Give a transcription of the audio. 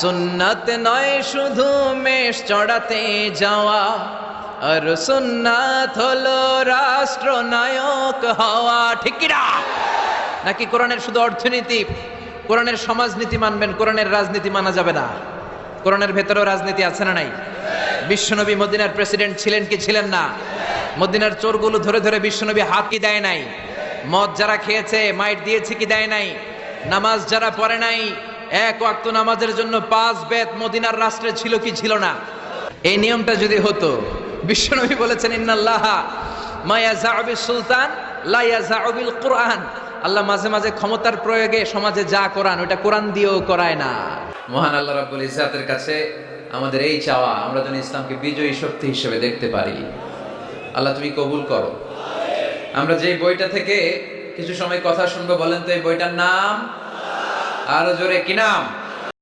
সুন্নাত নয় শুধু মেষ চড়াতে যাওয়া, আর সুন্নাত হলো রাষ্ট্রনায়ক হওয়া। ঠিক কি না? নাকি কোরআনের শুধু অর্থনীতি, কোরআনের সমাজনীতি মানবেন, কোরআনের রাজনীতি মানা যাবে না? কোরআনের ভেতরেও রাজনীতি আছে না নাই? বিশ্বনবী মদিনার প্রেসিডেন্ট ছিলেন কি ছিলেন না? মদিনার চোরগুলো ধরে ধরে বিশ্বনবী হাত কি দেয় নাই? মদ যারা খেয়েছে মাইট দিয়েছে কি দেয় নাই? নামাজ যারা পড়ে নাই, এক ওয়াক্ত নামাজের জন্য 5 বেত মদিনার রাষ্ট্রে ছিল কি ছিল না? এই নিয়মটা যদি হতো, বিশ্বনবী বলেছেন ইন্নাল্লাহা মা ইয়াযাউ বিস সুলতান লা ইয়াযাউ বিল কুরআন। আল্লাহ মাঝে মাঝে ক্ষমতার প্রয়োগে সমাজে যা করান ওটা কোরআন দিয়েও করায় না। মহান আল্লাহ রাব্বুল ইজ্জাতের কাছে আমাদের এই চাওয়া, আমরা যেন ইসলামকে বিজয়ী শক্তি হিসেবে দেখতে পারি। আল্লাহ তুমি কবুল করো। আমরা যে বইটা থেকে কিছু সময় কথা শুনবো, বলেন তো এই বইটার নাম? আরো জোরে কি নাম?